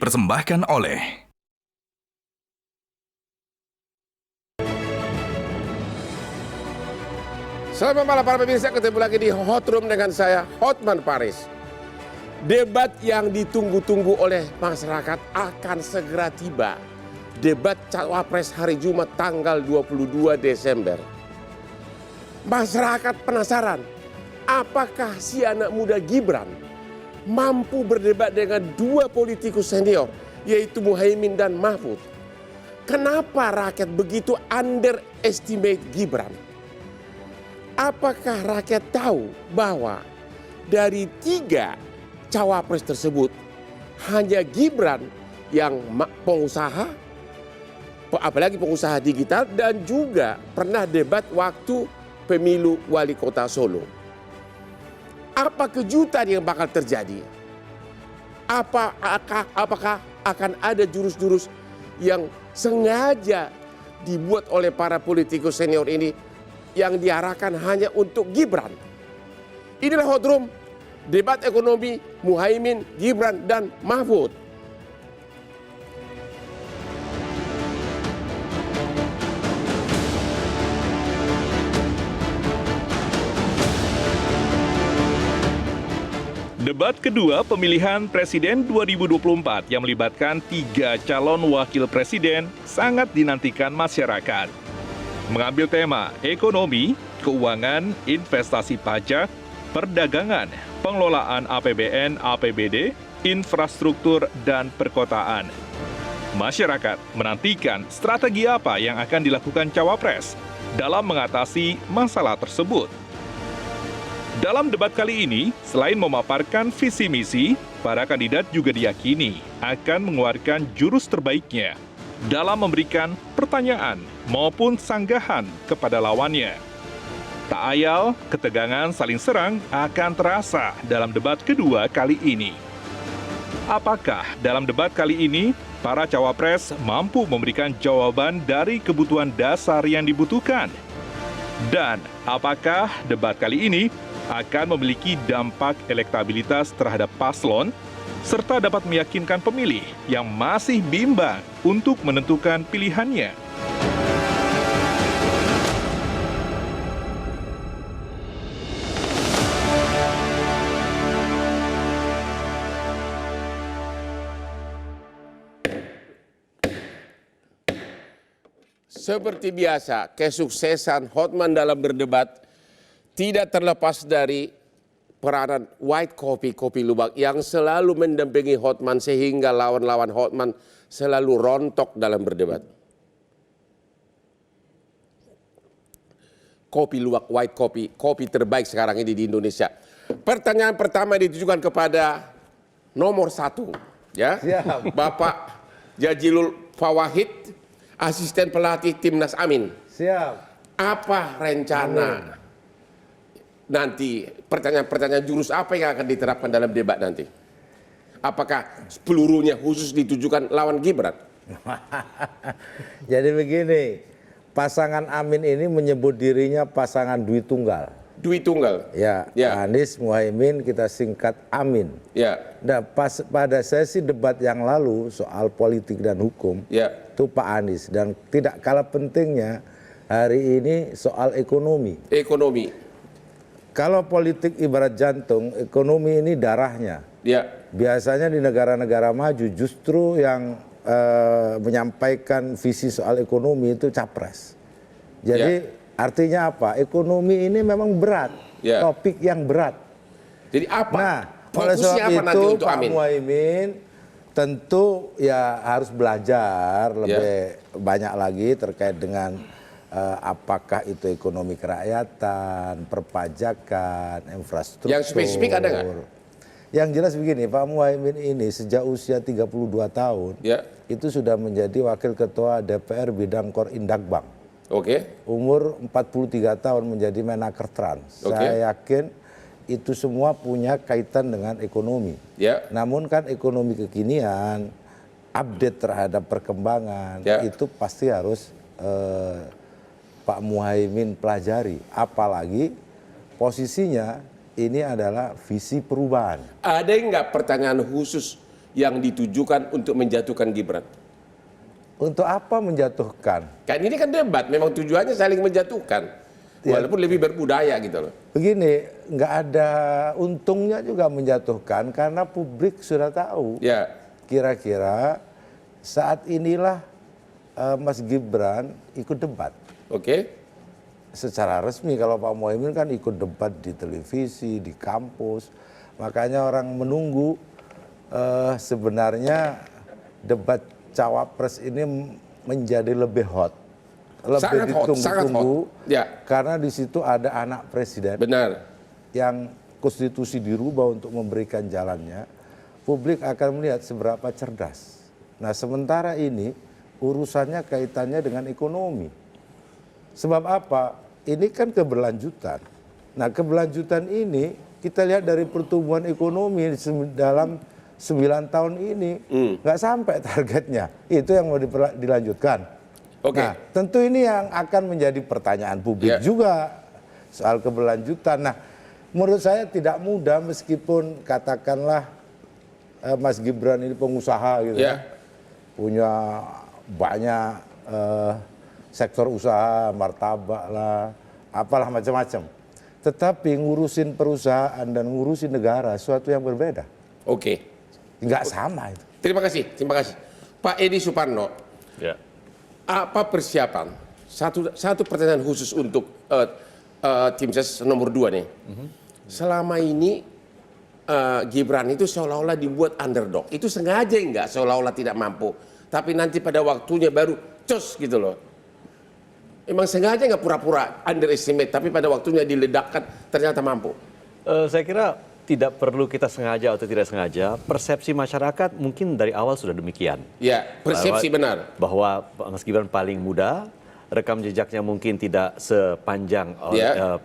dipersembahkan oleh Selamat malam para pemirsa, ketemu lagi di Hot Room dengan saya, Hotman Paris. Debat yang ditunggu-tunggu oleh masyarakat akan segera tiba. Debat Cawapres hari Jumat tanggal 22 Desember. Masyarakat penasaran, apakah si anak muda Gibran mampu berdebat dengan dua politikus senior, yaitu Muhaimin dan Mahfud? Kenapa rakyat begitu underestimate Gibran? Apakah rakyat tahu bahwa dari tiga cawapres tersebut hanya Gibran yang pengusaha, apalagi pengusaha digital, dan juga pernah debat waktu pemilu wali kota Solo? Apa kejutan yang bakal terjadi? Apakah akan ada jurus-jurus yang sengaja dibuat oleh para politikus senior ini yang diarahkan hanya untuk Gibran? Inilah Hot Room, debat ekonomi Muhaimin, Gibran, dan Mahfud. Debat kedua pemilihan Presiden 2024 yang melibatkan 3 calon wakil presiden sangat dinantikan masyarakat. Mengambil tema ekonomi, keuangan, investasi pajak, perdagangan, pengelolaan APBN, APBD, infrastruktur, dan perkotaan. Masyarakat menantikan strategi apa yang akan dilakukan Cawapres dalam mengatasi masalah tersebut. Dalam debat kali ini, selain memaparkan visi misi, para kandidat juga diyakini akan mengeluarkan jurus terbaiknya dalam memberikan pertanyaan maupun sanggahan kepada lawannya. Tak ayal, ketegangan saling serang akan terasa dalam debat kedua kali ini. Apakah dalam debat kali ini, para cawapres mampu memberikan jawaban dari kebutuhan dasar yang dibutuhkan? Dan apakah debat kali ini akan memiliki dampak elektabilitas terhadap paslon, serta dapat meyakinkan pemilih yang masih bimbang untuk menentukan pilihannya? Seperti biasa, kesuksesan Hotman dalam berdebat tidak terlepas dari peranan white kopi, kopi luwak yang selalu mendampingi Hotman sehingga lawan-lawan Hotman selalu rontok dalam berdebat. Kopi luwak, white kopi, kopi terbaik sekarang ini di Indonesia. Pertanyaan pertama ditujukan kepada nomor 1, ya, siap. Bapak Jazilul Fawahid, asisten pelatih Timnas Amin. Siap. Apa rencana nanti, pertanyaan-pertanyaan jurus apa yang akan diterapkan dalam debat nanti? Apakah pelurunya khusus ditujukan lawan Gibran? Jadi begini, pasangan Amin ini menyebut dirinya pasangan Dwi Tunggal. Dwi Tunggal? Ya, Anies, Muhaimin, kita singkat Amin. Ya. Nah, pada sesi debat yang lalu soal politik dan hukum, itu Pak Anies. Dan tidak kalah pentingnya hari ini soal ekonomi. Ekonomi. Kalau politik ibarat jantung, ekonomi ini darahnya. Ya. Biasanya di negara-negara maju justru yang menyampaikan visi soal ekonomi itu capres. Jadi artinya apa? Ekonomi ini memang berat, topik yang berat. Jadi apa? Nah, oleh sebab itu Pak Muhaimin tentu ya harus belajar lebih banyak lagi terkait dengan apakah itu ekonomi kerakyatan, perpajakan, infrastruktur. Yang spesifik ada nggak? Yang jelas begini, Pak Muhaimin ini sejak usia 32 tahun itu sudah menjadi wakil ketua DPR bidang Korindakbang. Umur 43 tahun menjadi Menaker Trans. Saya yakin itu semua punya kaitan dengan ekonomi. Namun kan ekonomi kekinian, update terhadap perkembangan, itu pasti harus Pak Muhaimin pelajari. Apalagi posisinya ini adalah visi perubahan. Ada nggak pertanyaan khusus yang ditujukan untuk menjatuhkan Gibran? Untuk apa menjatuhkan? Kan ini kan debat, memang tujuannya saling menjatuhkan, walaupun lebih berbudaya gitu loh. Begini, nggak ada untungnya juga menjatuhkan karena publik sudah tahu. Ya. Kira-kira saat inilah Mas Gibran ikut debat. Oke. Secara resmi kalau Pak Muhaimin kan ikut debat di televisi, di kampus. Makanya orang menunggu sebenarnya debat cawapres ini menjadi lebih hot. Lebih ditunggu-tunggu ya. Karena di situ ada anak presiden. Benar. Yang konstitusi dirubah untuk memberikan jalannya. Publik akan melihat seberapa cerdas. Nah, sementara ini urusannya kaitannya dengan ekonomi. Sebab apa? Ini kan keberlanjutan. Nah, keberlanjutan ini kita lihat dari pertumbuhan ekonomi dalam 9 tahun ini nggak sampai targetnya. Itu yang mau dilanjutkan. Nah, tentu ini yang akan menjadi pertanyaan publik juga soal keberlanjutan. Nah, menurut saya tidak mudah meskipun katakanlah Mas Gibran ini pengusaha gitu ya. Punya banyak sektor usaha, martabak lah, apalah macam-macam. Tetapi ngurusin perusahaan dan ngurusin negara suatu yang berbeda. Oke. Nggak sama itu. Terima kasih. Pak Edi Suparno. Ya. Apa persiapan? Satu pertanyaan khusus untuk tim ses nomor 2 nih. Selama ini Gibran itu seolah-olah dibuat underdog. Itu sengaja enggak seolah-olah tidak mampu. Tapi nanti pada waktunya baru cos gitu loh. Emang sengaja nggak pura-pura underestimate, tapi pada waktunya diledakkan ternyata mampu? Saya kira tidak perlu kita sengaja atau tidak sengaja. Persepsi masyarakat mungkin dari awal sudah demikian. Ya, persepsi benar. Bahwa Mas Gibran paling muda, rekam jejaknya mungkin tidak sepanjang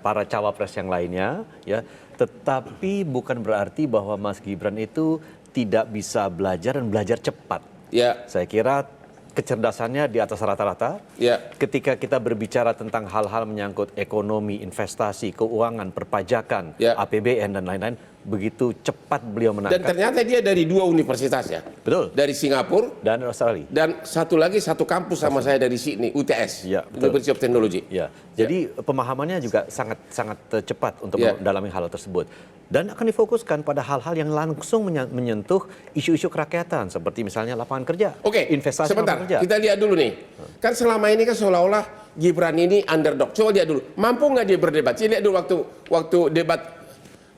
para cawapres yang lainnya. Ya, tetapi bukan berarti bahwa Mas Gibran itu tidak bisa belajar dan belajar cepat. Ya. Saya kira kecerdasannya di atas rata-rata. Ya. Ketika kita berbicara tentang hal-hal menyangkut ekonomi, investasi, keuangan, perpajakan, APBN dan lain-lain, begitu cepat beliau menangkap. Dan ternyata dia dari 2 universitas ya. Betul. Dari Singapura dan Australia. Dan satu kampus sama saya dari Sydney, UTS, University of Technology. Ya. Jadi pemahamannya juga sangat cepat untuk mendalami hal tersebut. Dan akan difokuskan pada hal-hal yang langsung menyentuh isu-isu kerakyatan seperti misalnya lapangan kerja, investasi sebentar, lapangan kerja. Kita lihat dulu nih. Kan selama ini kan seolah-olah Gibran ini underdog. Coba lihat dulu, mampu nggak dia berdebat? Lihat dulu waktu debat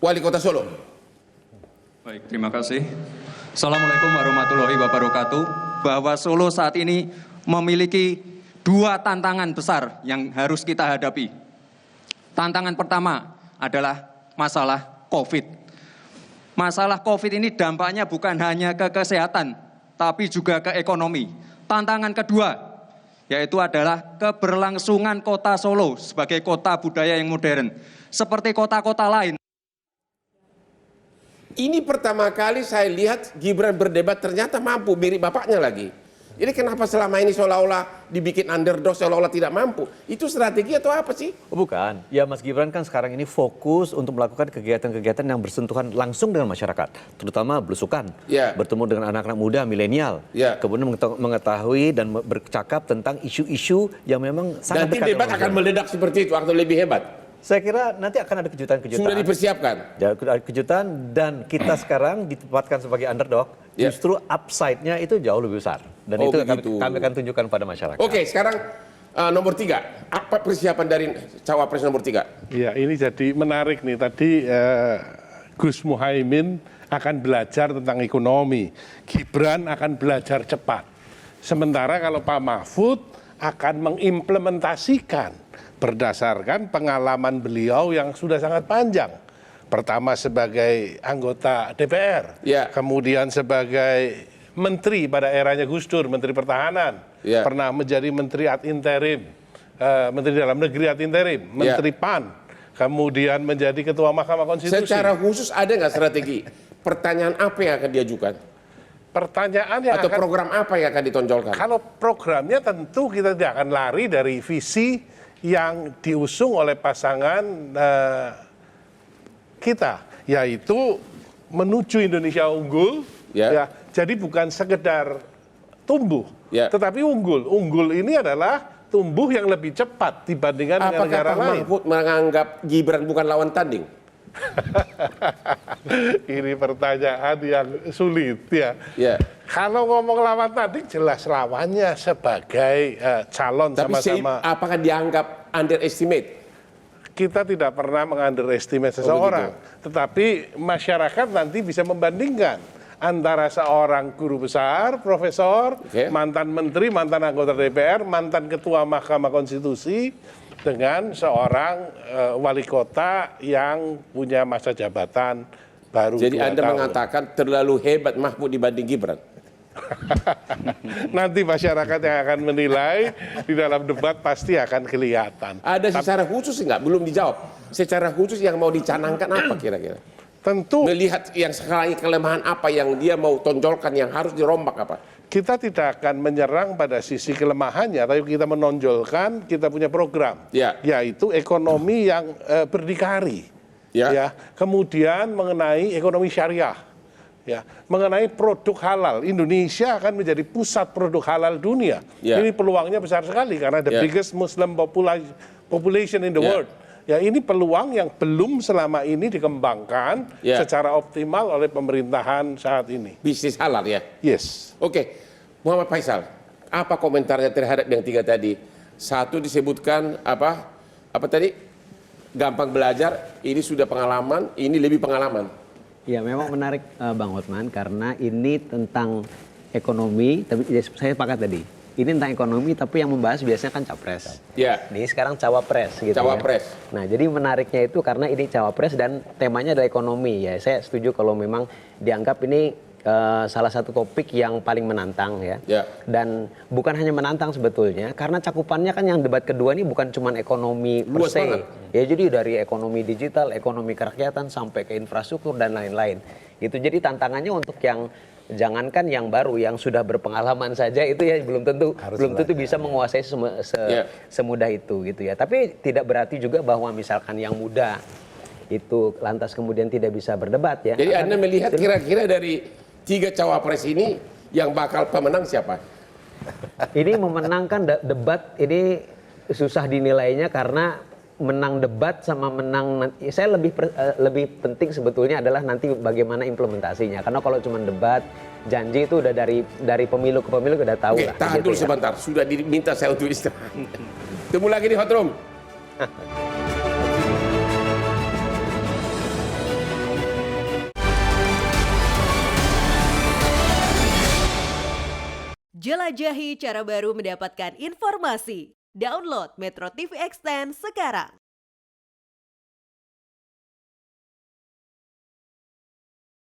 Wali Kota Solo. Baik, terima kasih. Assalamualaikum warahmatullahi wabarakatuh. Bahwa Solo saat ini memiliki 2 tantangan besar yang harus kita hadapi. Tantangan pertama adalah masalah COVID. Masalah COVID ini dampaknya bukan hanya ke kesehatan, tapi juga ke ekonomi. Tantangan kedua, yaitu adalah keberlangsungan kota Solo sebagai kota budaya yang modern. Seperti kota-kota lain. Ini pertama kali saya lihat Gibran berdebat ternyata mampu, mirip bapaknya lagi. Jadi kenapa selama ini seolah-olah dibikin underdog, seolah-olah tidak mampu? Itu strategi atau apa sih? Oh, bukan. Ya, Mas Gibran kan sekarang ini fokus untuk melakukan kegiatan-kegiatan yang bersentuhan langsung dengan masyarakat. Terutama belusukan, bertemu dengan anak-anak muda, milenial. Kemudian mengetahui dan bercakap tentang isu-isu yang memang sangat dekat. Nanti debat akan meledak seperti itu atau lebih hebat? Saya kira nanti akan ada kejutan-kejutan. Sudah dipersiapkan? Ya, ada kejutan dan kita sekarang ditempatkan sebagai underdog. Justru upside-nya itu jauh lebih besar. Dan itu kami akan tunjukkan pada masyarakat. Oke, sekarang nomor 3. Apa persiapan dari cawapres nomor 3? Ya, ini jadi menarik nih. Tadi Gus Muhaimin akan belajar tentang ekonomi. Gibran akan belajar cepat. Sementara kalau Pak Mahfud akan mengimplementasikan berdasarkan pengalaman beliau yang sudah sangat panjang. Pertama sebagai anggota DPR, kemudian sebagai menteri pada eranya Gus Dur, menteri pertahanan, pernah menjadi menteri ad interim, menteri dalam negeri ad interim, menteri PAN, kemudian menjadi ketua Mahkamah Konstitusi. Secara khusus ada nggak strategi? Pertanyaan apa yang akan diajukan? Pertanyaan yang atau program apa yang akan ditonjolkan? Kalau programnya tentu kita tidak akan lari dari visi yang diusung oleh pasangan kita, yaitu menuju Indonesia unggul. Jadi bukan sekedar tumbuh, tetapi unggul. Unggul ini adalah tumbuh yang lebih cepat dibandingkan dengan negara lain. Apakah Pak Mahfud menganggap Gibran bukan lawan tanding? Ini pertanyaan yang sulit ya. Kalau ngomong lawan tanding jelas lawannya sebagai calon sama-sama. Tapi apakah dianggap underestimate? Kita tidak pernah mengunderestimate seseorang, tetapi masyarakat nanti bisa membandingkan antara seorang guru besar, profesor, mantan menteri, mantan anggota DPR, mantan ketua Mahkamah Konstitusi, dengan seorang wali kota yang punya masa jabatan baru 2 tahun. Jadi Anda mengatakan terlalu hebat Mahfud dibanding Gibran? Nanti masyarakat yang akan menilai, di dalam debat pasti akan kelihatan. Ada secara khusus nggak? Belum dijawab. Secara khusus yang mau dicanangkan apa kira-kira? Tentu. Melihat yang sekarang kelemahan apa yang dia mau tonjolkan yang harus dirombak apa? Kita tidak akan menyerang pada sisi kelemahannya, tapi kita menonjolkan kita punya program, yaitu ekonomi yang berdikari. Kemudian mengenai ekonomi syariah. Mengenai produk halal, Indonesia akan menjadi pusat produk halal dunia. Ini peluangnya besar sekali karena the biggest Muslim population in the world. Ini peluang yang belum selama ini dikembangkan secara optimal oleh pemerintahan saat ini. Bisnis halal ya? Yes. Oke, Muhammad Faisal, apa komentarnya terhadap yang 3 tadi? 1 disebutkan apa tadi? Gampang belajar, ini sudah pengalaman, ini lebih pengalaman. Ya memang menarik Bang Hotman karena ini tentang ekonomi, tapi saya sepakat tadi. Ini tentang ekonomi tapi yang membahas biasanya kan capres. Ini sekarang cawapres gitu. Cawapres. Nah jadi menariknya itu karena ini cawapres dan temanya adalah ekonomi ya. Saya setuju kalau memang dianggap ini salah satu topik yang paling menantang ya. Dan bukan hanya menantang sebetulnya karena cakupannya kan yang debat kedua ini bukan cuma ekonomi per se. Ya jadi dari ekonomi digital, ekonomi kerakyatan sampai ke infrastruktur dan lain-lain. Itu jadi tantangannya untuk yang jangankan yang baru yang sudah berpengalaman saja itu ya belum tentu bisa menguasai semudah itu gitu ya. Tapi tidak berarti juga bahwa misalkan yang muda itu lantas kemudian tidak bisa berdebat ya. Jadi Anda melihat kira-kira dari 3 cawapres ini yang bakal pemenang siapa? Ini memenangkan debat ini susah dinilainya karena menang debat sama menang, saya lebih penting sebetulnya adalah nanti bagaimana implementasinya. Karena kalau cuma debat, janji itu udah dari pemilu ke pemilu udah tahu lah. Tahan dulu sebentar, sudah diminta saya untuk istirahat. Temu lagi di Hot Room. Jelajahi cara baru mendapatkan informasi. Download Metro TV Extend sekarang.